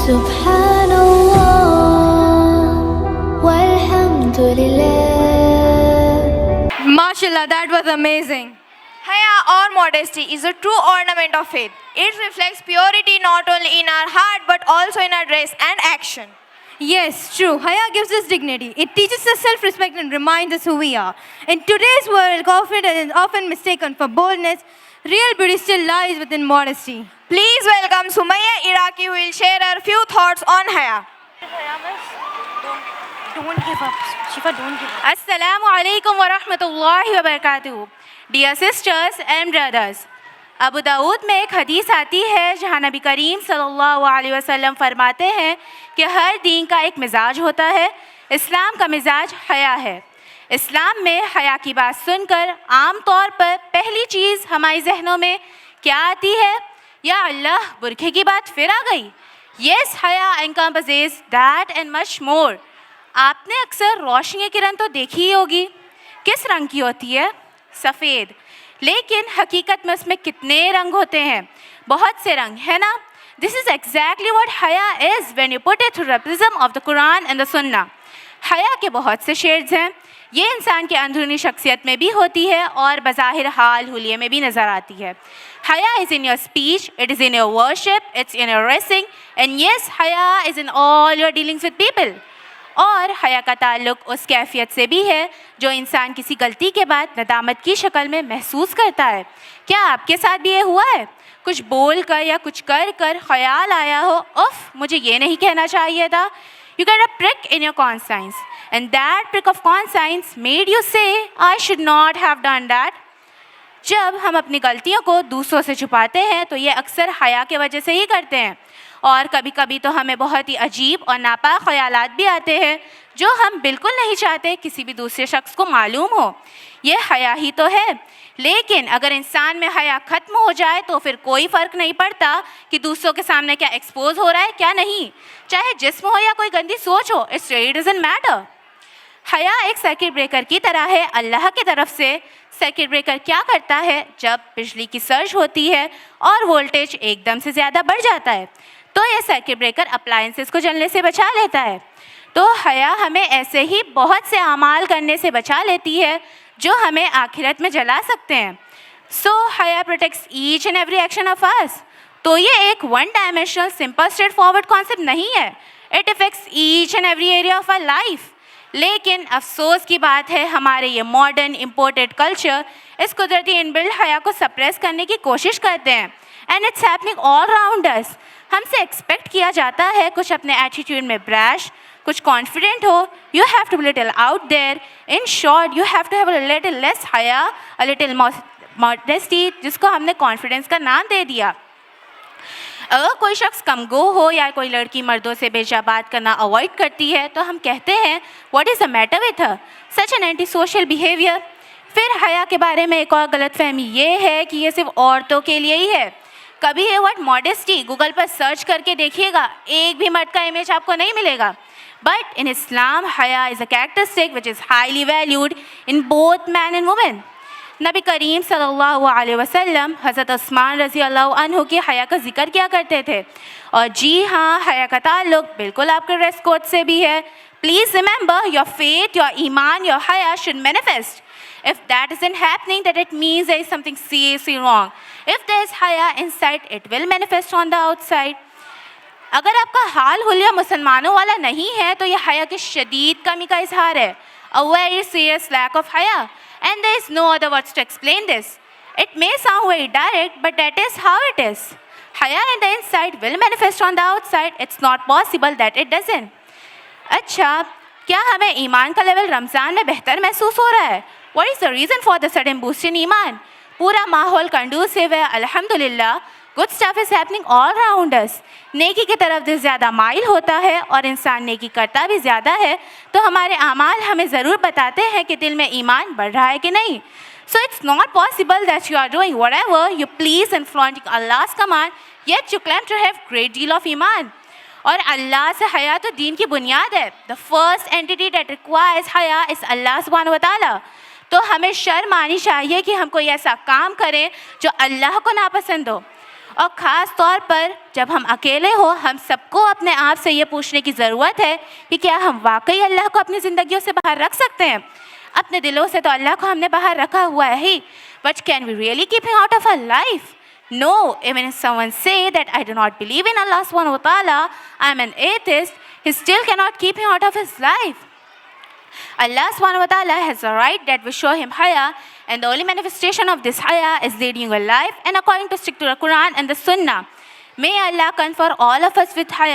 Subhanallah walhamdulillah. MashaAllah, that was amazing. Haya or modesty is a true ornament of faith. It reflects purity not only in our heart but also in our dress and action. Yes, true. Haya gives us dignity. It teaches us self-respect and reminds us who we are. In today's world, confidence is often mistaken for boldness. Real beauty still lies within modesty. Please welcome Sumaya Iraqi, who will share her few thoughts on Haya. Don't give up. Shifa, don't give up. Assalamu alaikum wa rahmatullahi wa barakatuh. Dear sisters and brothers, ابو داود میں ایک حدیث آتی ہے جہاں نبی کریم صلی اللہ علیہ وسلم فرماتے ہیں کہ ہر دین کا ایک مزاج ہوتا ہے. اسلام کا مزاج حیا ہے. اسلام میں حیا کی بات سن کر عام طور پر پہلی چیز ہمارے ذہنوں میں کیا آتی ہے؟ یا اللہ، برقعے کی بات پھر آ گئی. یس، حیا encompasses that and much more. آپ نے اکثر روشنی کی کرن تو دیکھی ہی ہوگی. کس رنگ کی ہوتی ہے؟ سفید. لیکن حقیقت میں اس میں کتنے رنگ ہوتے ہیں؟ بہت سے رنگ، ہے نا؟ This is exactly what حیا is when you put it through the prism of the Quran and the Sunnah. حیا کے بہت سے شیڈز ہیں. یہ انسان کے اندرونی شخصیت میں بھی ہوتی ہے اور بظاہر حال حلیے میں بھی نظر آتی ہے. حیا is in your speech, it is in your worship, it's in your dressing, and yes, حیا is in all your dealings with people. اور حیا کا تعلق اس کیفیت سے بھی ہے جو انسان کسی غلطی کے بعد ندامت کی شکل میں محسوس کرتا ہے. کیا آپ کے ساتھ بھی یہ ہوا ہے؟ کچھ بول کر یا کچھ کر کر خیال آیا ہو، اف مجھے یہ نہیں کہنا چاہیے تھا. You get a prick in your conscience, and that prick of conscience made you say, I should not have done that. جب ہم اپنی غلطیوں کو دوسروں سے چھپاتے ہیں تو یہ اکثر حیا کی وجہ سے ہی کرتے ہیں. اور کبھی کبھی تو ہمیں بہت ہی عجیب اور ناپاک خیالات بھی آتے ہیں جو ہم بالکل نہیں چاہتے کسی بھی دوسرے شخص کو معلوم ہو. یہ حیا ہی تو ہے. لیکن اگر انسان میں حیا ختم ہو جائے تو پھر کوئی فرق نہیں پڑتا کہ دوسروں کے سامنے کیا ایکسپوز ہو رہا ہے کیا نہیں. چاہے جسم ہو یا کوئی گندی سوچ ہو, اٹس ریئلی ڈزنٹ میٹر. حیا ایک سرکٹ بریکر کی طرح ہے اللہ کی طرف سے. سرکٹ بریکر کیا کرتا ہے؟ جب بجلی کی سرج ہوتی ہے اور وولٹیج ایک دم سے زیادہ بڑھ جاتا ہے تو یہ سرکٹ بریکر اپلائنسز کو جلنے سے بچا لیتا ہے. تو حیا ہمیں ایسے ہی بہت سے اعمال کرنے سے بچا لیتی ہے جو ہمیں آخرت میں جلا سکتے ہیں. سو حیا protects each and every action of us. تو یہ ایک one dimensional simple straightforward concept نہیں ہے. It affects each and every area of our life. لیکن افسوس کی بات ہے ہمارے یہ ماڈرن امپورٹڈ کلچر اس قدرتی ان بلڈ حیا کو سپریس کرنے کی کوشش کرتے ہیں. And it's happening all around us. ہم سے ایکسپیکٹ کیا جاتا ہے کچھ اپنے ایٹیٹیوڈ میں برش, کچھ کانفیڈنٹ ہو. You have to be little out there. In short you have to have a little less حیا, اے لٹل ماڈیسٹی, جس کو ہم نے کانفیڈنس کا نام دے دیا. اگر کوئی شخص کم گو ہو یا کوئی لڑکی مردوں سے بے جا بات کرنا اوائڈ کرتی ہے تو ہم کہتے ہیں what is the matter with her, such an entity social behaviour. پھر حیا کے بارے میں ایک اور غلط فہمی یہ ہے کہ یہ صرف عورتوں کے لیے ہی ہے. کبھی یہ ورڈ ماڈیسٹی گوگل پر سرچ کر کے دیکھیے گا, ایک بھی مرد کا امیج آپ کو نہیں ملے گا. بٹ ان اسلام حیا is a characteristic which is highly valued in both men and women. نبی کریم صلی اللہ علیہ وسلم حضرت عثمان رضی اللہ عنہ کی حیا کا ذکر کیا کرتے تھے. اور جی ہاں, حیا کا تعلق بالکل آپ کے ڈریس کوڈ سے بھی ہے. Please remember your faith, your ایمان, یور حیا should manifest. If that isn't happening, that it means there is something seriously wrong. If there is haya inside, it will manifest on the outside. اگر آپ کا حال حلیہ مسلمانوں والا نہیں ہے تو یہ حیا کی شدید کمی کا اظہار ہے. A very serious lack of haya. And there is no other words to explain this. It may sound very direct, but that is how it is. Haya in the inside will manifest on the outside. It's not possible that it doesn't. اچھا, کیا ہمیں ایمان کا level رمضان میں بہتر محسوس ہو رہا ہے؟ What is the reason for the sudden boost in ایمان؟ پورا ماحول کنڈوسیو ہے الحمدللہ. Good stuff is happening all around us. نیکی کی طرف دل زیادہ مائل ہوتا ہے اور انسان نیکی کرتا بھی زیادہ ہے تو ہمارے اعمال ہمیں ضرور بتاتے ہیں کہ دل میں ایمان بڑھ رہا ہے کہ نہیں. So it's not possible that you are doing whatever you please and flaunting Allah's command, yet you claim to have great deal of ایمان. اور اللہ سے حیا تو دین کی بنیاد ہے. The first entity that requires حیا is Allah سبحانہ و تعالیٰ. تو ہمیں شرم آنی چاہیے کہ ہم کوئی ایسا کام کریں جو اللہ کو ناپسند ہو. اور خاص طور پر جب ہم اکیلے ہو ہم سب کو اپنے آپ سے یہ پوچھنے کی ضرورت ہے کہ کیا ہم واقعی اللہ کو اپنی زندگیوں سے باہر رکھ سکتے ہیں. اپنے دلوں سے تو اللہ کو ہم نے باہر رکھا ہوا ہے ہی, but can we really keep him out of our life? No, even if someone say that I do not believe in Allah subhanahu wa ta'ala, I am an atheist, he still cannot keep him out of his life. Allah subhanahu wa ta'ala has a right that we show him haya, and the only manifestation of this haya is leading a life and according to stick to the Quran and the Sunnah. May Allah confer all of us with haya